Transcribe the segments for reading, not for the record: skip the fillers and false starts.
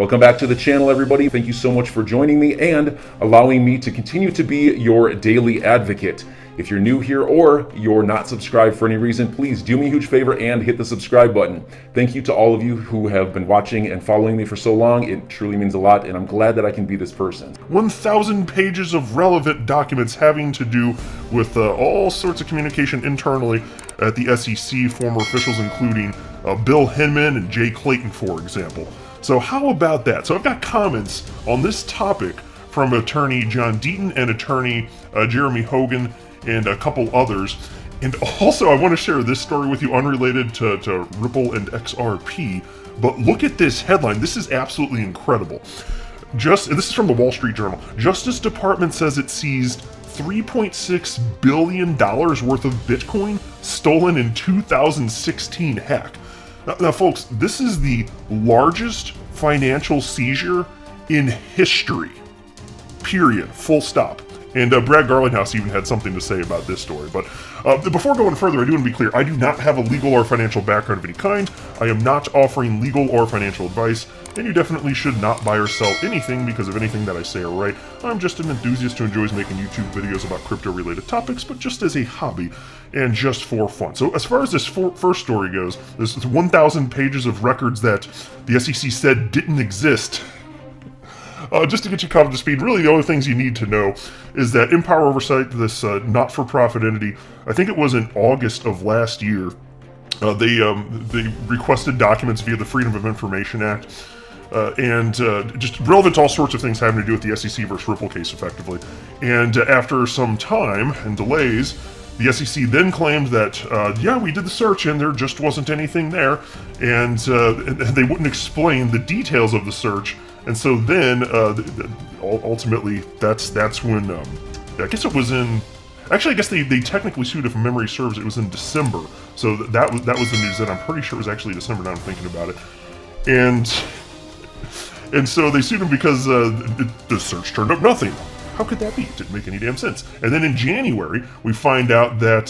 Welcome back to the channel, everybody. Thank you so much for joining me and allowing me to continue to be your daily advocate. If you're new here or you're not subscribed for any reason, please do me a huge favor and hit the subscribe button. Thank you to all of you who have been watching and following me for so long. It truly means a lot, and I'm glad that I can be this person. 1,000 pages of relevant documents having to do with all sorts of communication internally at the SEC, former officials including Bill Hinman and Jay Clayton, for example. So how about that? So I've got comments on this topic from attorney John Deaton and attorney Jeremy Hogan and a couple others. And also I want to share this story with you unrelated to Ripple and XRP. But look at this headline. This is absolutely incredible. This is from the Wall Street Journal. Justice Department says it seized $3.6 billion worth of Bitcoin stolen in 2016 hack. Now, folks, this is the largest financial seizure in history. Period. Full stop. And Brad Garlinghouse even had something to say about this story. But before going further, I do want to be clear. I do not have a legal or financial background of any kind. I am not offering legal or financial advice. And you definitely should not buy or sell anything because of anything that I say or write. I'm just an enthusiast who enjoys making YouTube videos about crypto-related topics, but just as a hobby and just for fun. So as far as this first story goes, this is 1,000 pages of records that the SEC said didn't exist. Just to get you caught up to speed, really the only things you need to know is that Empower Oversight, this not-for-profit entity, I think it was in August of last year, they requested documents via the Freedom of Information Act, and just relevant to all sorts of things having to do with the SEC versus Ripple case, effectively. And after some time and delays, the SEC then claimed that, yeah, we did the search and there just wasn't anything there, and they wouldn't explain the details of the search. And so then, ultimately, that's when, I guess it was in, actually I guess they technically sued, if memory serves, it was in December. So that was the news that I'm pretty sure it was actually December, now I'm thinking about it. And so they sued him because the search turned up nothing. How could that be? It didn't make any damn sense. And then in January, we find out that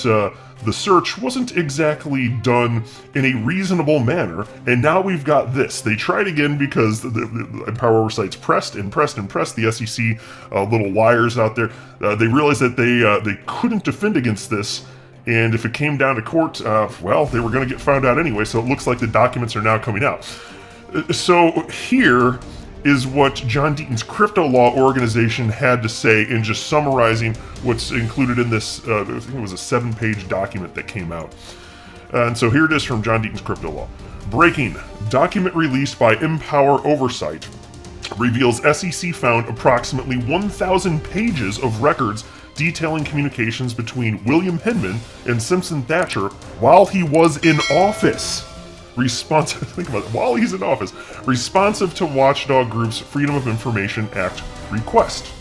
the search wasn't exactly done in a reasonable manner, and now we've got this. They tried again because the Empower Oversight's pressed the SEC, little liars out there. They realized that they couldn't defend against this, and if it came down to court, well, they were going to get found out anyway, so it looks like the documents are now coming out. So here is what John Deaton's crypto law organization had to say in just summarizing what's included in this, I think it was a 7-page document that came out. And so here it is from John Deaton's crypto law. Breaking, document released by Empower Oversight reveals SEC found approximately 1,000 pages of records detailing communications between William Hinman and Simpson Thacher while he was in office. Think about it, while he's in office, responsive to Watchdog Group's Freedom of Information Act request.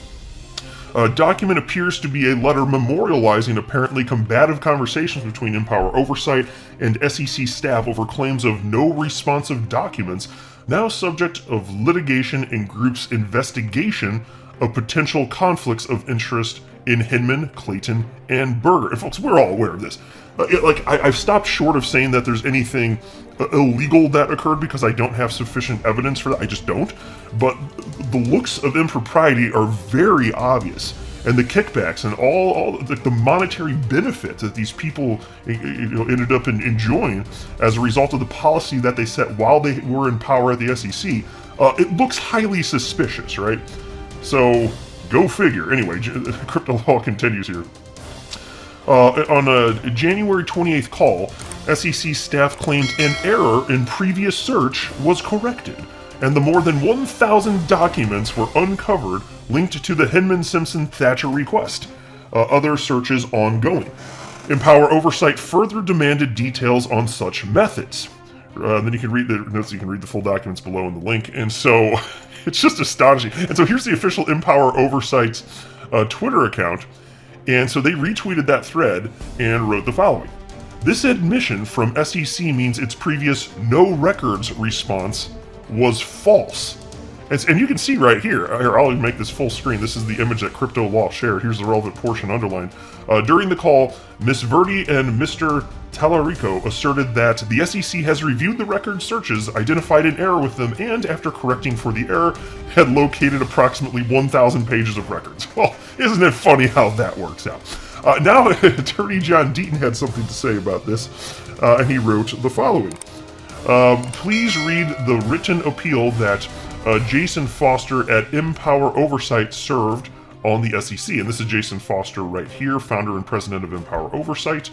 A document appears to be a letter memorializing apparently combative conversations between Empower Oversight and SEC staff over claims of no responsive documents, now subject of litigation in group's investigation of potential conflicts of interest in Hinman, Clayton, and Berger. And folks, we're all aware of this. I've stopped short of saying that there's anything illegal that occurred because I don't have sufficient evidence for that. I just don't. But the looks of impropriety are very obvious. And the kickbacks and all the monetary benefit that these people ended up enjoying as a result of the policy that they set while they were in power at the SEC, it looks highly suspicious, right? So, go figure. Anyway, crypto law continues here. On a January 28th call, SEC staff claimed an error in previous search was corrected, and the more than 1,000 documents were uncovered linked to the Hinman-Simpson-Thacher request. Other searches ongoing. Empower Oversight further demanded details on such methods. Then you can read the notes, you can read the full documents below in the link, and so it's just astonishing. And so here's the official Empower Oversight's Twitter account. And so they retweeted that thread and wrote the following. This admission from SEC means its previous no records response was false, And you can see right here, I'll make this full screen. This is the image that Crypto Law shared. Here's the relevant portion underlined. During the call, Ms. Verdi and Mr. Tallarico asserted that the SEC has reviewed the record searches, identified an error with them, and after correcting for the error, had located approximately 1,000 pages of records. Well, isn't it funny how that works out? Now, Attorney John Deaton had something to say about this, and he wrote the following. Please read the written appeal that Jason Foster at Empower Oversight served on the SEC. And this is Jason Foster right here, founder and president of Empower Oversight.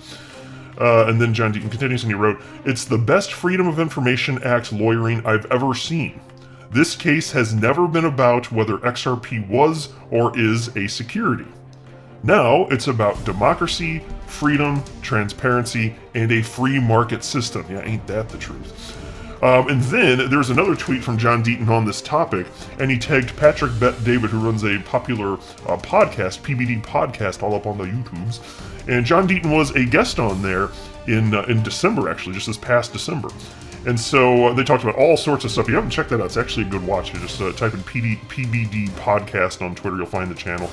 And then John Deaton continues and he wrote, "It's the best Freedom of Information Act lawyering I've ever seen. This case has never been about whether XRP was or is a security. Now it's about democracy, freedom, transparency, and a free market system." Yeah, ain't that the truth? And then there's another tweet from John Deaton on this topic, and he tagged Patrick Bet-David, who runs a popular podcast, PBD podcast, all up on the YouTubes. And John Deaton was a guest on there in December, actually, just this past December. And so they talked about all sorts of stuff. If you haven't checked that out, it's actually a good watch. You just type in PBD podcast on Twitter, you'll find the channel.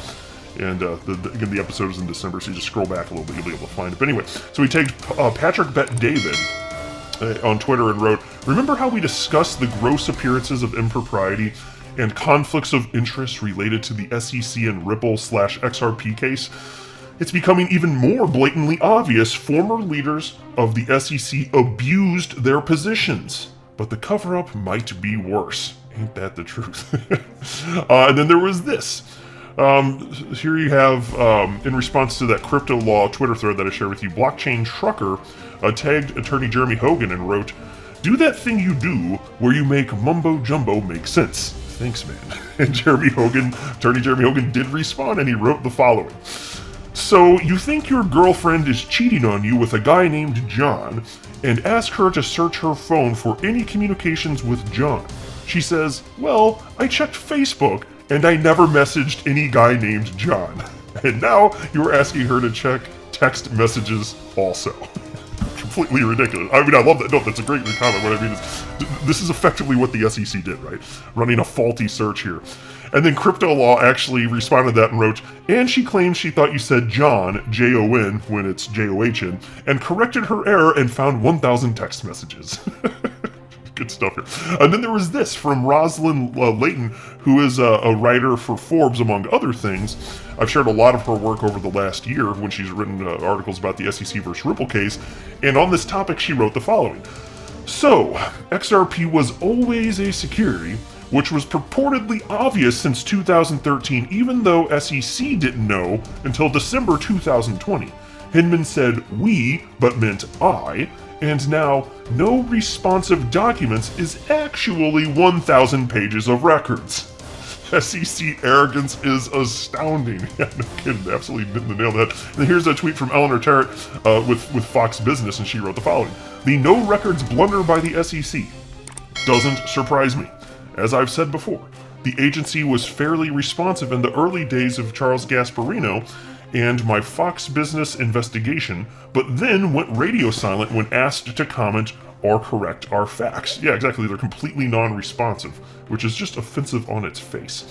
And again, the episode is in December, so you just scroll back a little bit, you'll be able to find it. But anyway, so he tagged Patrick Bet-David on Twitter and wrote, "Remember how we discussed the gross appearances of impropriety and conflicts of interest related to the SEC and Ripple/XRP case? It's becoming even more blatantly obvious former leaders of the SEC abused their positions, but the cover-up might be worse." Ain't that the truth? And then there was this. Here you have, in response to that Crypto Law Twitter thread that I shared with you, Blockchain Trucker tagged Attorney Jeremy Hogan and wrote, "Do that thing you do where you make mumbo jumbo make sense. Thanks, man." And Attorney Jeremy Hogan did respond and he wrote the following. "So you think your girlfriend is cheating on you with a guy named John and ask her to search her phone for any communications with John. She says, well, I checked Facebook and I never messaged any guy named John. And now you're asking her to check text messages also." Completely ridiculous. I mean, I love that. No, that's a great comment. What I mean is, this is effectively what the SEC did, right? Running a faulty search here. And then Crypto Law actually responded to that and wrote, "And she claims she thought you said John, J-O-N, when it's J-O-H-N, and corrected her error and found 1,000 text messages." Good stuff here. And then there was this from Rosalind Layton, who is a writer for Forbes, among other things. I've shared a lot of her work over the last year when she's written articles about the SEC versus Ripple case. And on this topic, she wrote the following. "So, XRP was always a security, which was purportedly obvious since 2013, even though SEC didn't know until December 2020. Hinman said we, but meant I, and now no responsive documents is actually 1,000 pages of records. SEC arrogance is astounding." Yeah, no kidding, absolutely hitting the nail on the head. And here's a tweet from Eleanor Tarrant with Fox Business, and she wrote the following. "The no records blunder by the SEC doesn't surprise me. As I've said before, the agency was fairly responsive in the early days of Charles Gasparino and my Fox Business investigation, but then went radio silent when asked to comment or correct our facts." Yeah, exactly. They're completely non-responsive, which is just offensive on its face.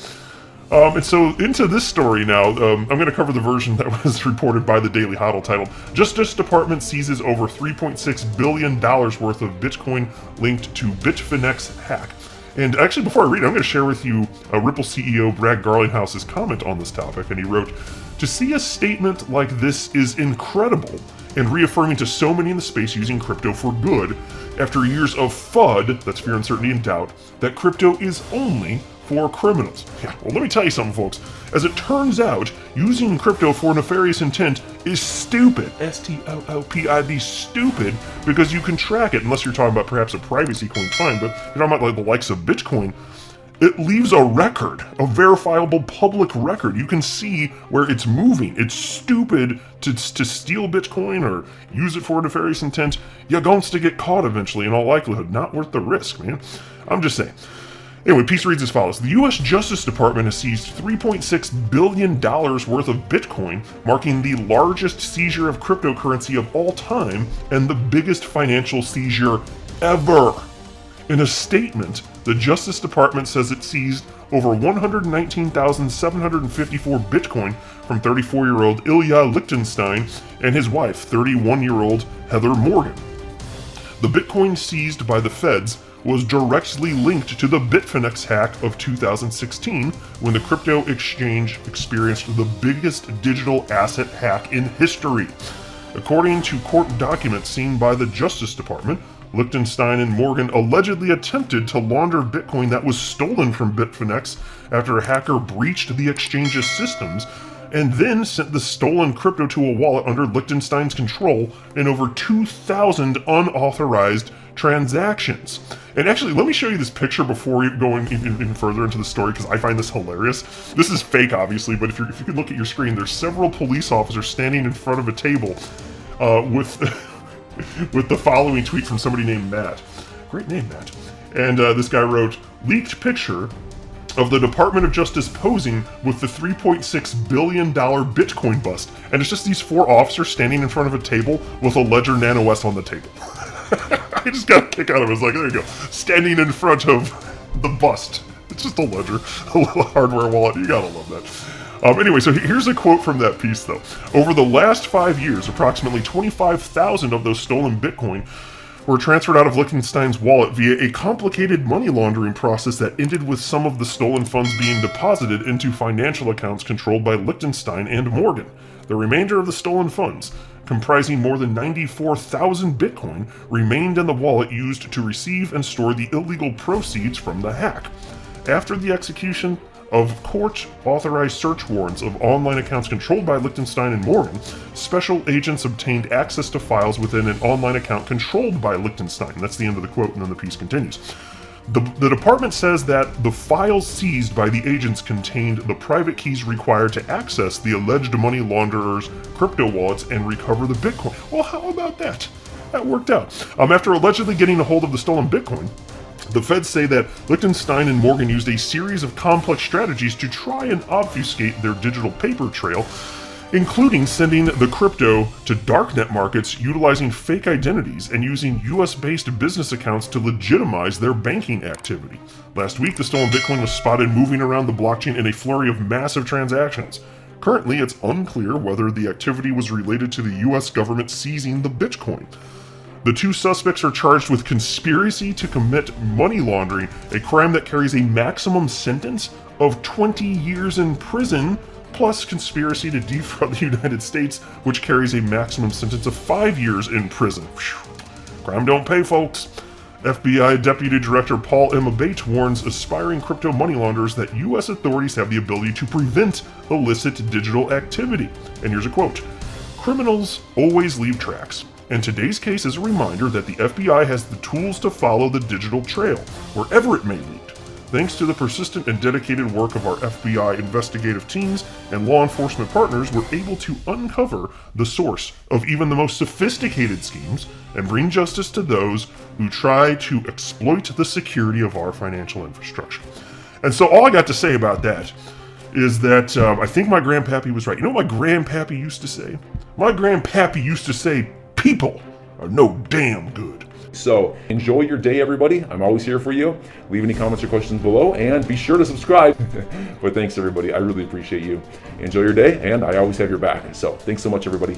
And so into this story now, I'm going to cover the version that was reported by the Daily Hodl titled, "Justice Department seizes over $3.6 billion worth of Bitcoin linked to Bitfinex hack." And actually, before I read it, I'm going to share with you Ripple CEO Brad Garlinghouse's comment on this topic, and he wrote, "To see a statement like this is incredible and reaffirming to so many in the space using crypto for good, after years of FUD, that's fear, uncertainty, and doubt, that crypto is only for criminals." Yeah, well, let me tell you something, folks. As it turns out, using crypto for nefarious intent is stupid. S-T-O-O-P-I-D, stupid, because you can track it, unless you're talking about perhaps a privacy coin, fine, but you're talking about like the likes of Bitcoin. It leaves a record, a verifiable public record. You can see where it's moving. It's stupid to steal Bitcoin or use it for nefarious intent. You're going to get caught eventually, in all likelihood. Not worth the risk, man. I'm just saying. Anyway, piece reads as follows. The U.S. Justice Department has seized $3.6 billion worth of Bitcoin, marking the largest seizure of cryptocurrency of all time and the biggest financial seizure ever. In a statement, The Justice Department says it seized over 119,754 Bitcoin from 34-year-old Ilya Lichtenstein and his wife, 31-year-old Heather Morgan. The Bitcoin seized by the feds was directly linked to the Bitfinex hack of 2016, when the crypto exchange experienced the biggest digital asset hack in history. According to court documents seen by the Justice Department, Lichtenstein and Morgan allegedly attempted to launder Bitcoin that was stolen from Bitfinex after a hacker breached the exchange's systems, and then sent the stolen crypto to a wallet under Lichtenstein's control in over 2,000 unauthorized transactions. And actually, let me show you this picture before we go in further into the story, because I find this hilarious. This is fake, obviously, but if you can look at your screen, there's several police officers standing in front of a table with with the following tweet from somebody named Matt. Great name, Matt. And this guy wrote, "Leaked picture of the Department of Justice posing with the $3.6 billion Bitcoin bust." And it's just these four officers standing in front of a table with a Ledger Nano S on the table. I just got a kick out of it. I was like, there you go. Standing in front of the bust. It's just a Ledger, a little hardware wallet. You gotta love that. Anyway, so here's a quote from that piece, though. "Over the last 5 years, approximately 25,000 of those stolen Bitcoin were transferred out of Liechtenstein's wallet via a complicated money laundering process that ended with some of the stolen funds being deposited into financial accounts controlled by Liechtenstein and Morgan. The remainder of the stolen funds, comprising more than 94,000 Bitcoin, remained in the wallet used to receive and store the illegal proceeds from the hack. After the execution of court-authorized search warrants of online accounts controlled by Liechtenstein and Morgan, special agents obtained access to files within an online account controlled by Liechtenstein." That's the end of the quote, and then the piece continues. The department says that the files seized by the agents contained the private keys required to access the alleged money launderers' crypto wallets and recover the Bitcoin. Well, how about that? That worked out. After allegedly getting a hold of the stolen Bitcoin, the feds say that Liechtenstein and Morgan used a series of complex strategies to try and obfuscate their digital paper trail, including sending the crypto to darknet markets, utilizing fake identities, and using US-based business accounts to legitimize their banking activity. Last week, the stolen Bitcoin was spotted moving around the blockchain in a flurry of massive transactions. Currently, it's unclear whether the activity was related to the US government seizing the Bitcoin. The two suspects are charged with conspiracy to commit money laundering, a crime that carries a maximum sentence of 20 years in prison, plus conspiracy to defraud the United States, which carries a maximum sentence of 5 years in prison. Whew. Crime don't pay, folks. FBI Deputy Director Paul M. Abate warns aspiring crypto money launderers that U.S. authorities have the ability to prevent illicit digital activity. And here's a quote: "Criminals always leave tracks. And today's case is a reminder that the FBI has the tools to follow the digital trail, wherever it may lead. Thanks to the persistent and dedicated work of our FBI investigative teams and law enforcement partners, we're able to uncover the source of even the most sophisticated schemes and bring justice to those who try to exploit the security of our financial infrastructure." And so all I got to say about that is that I think my grandpappy was right. You know what my grandpappy used to say? My grandpappy used to say, "People are no damn good." So enjoy your day, everybody. I'm always here for you. Leave any comments or questions below, and be sure to subscribe. But thanks, everybody. I really appreciate you. Enjoy your day, and I always have your back. So thanks so much, everybody.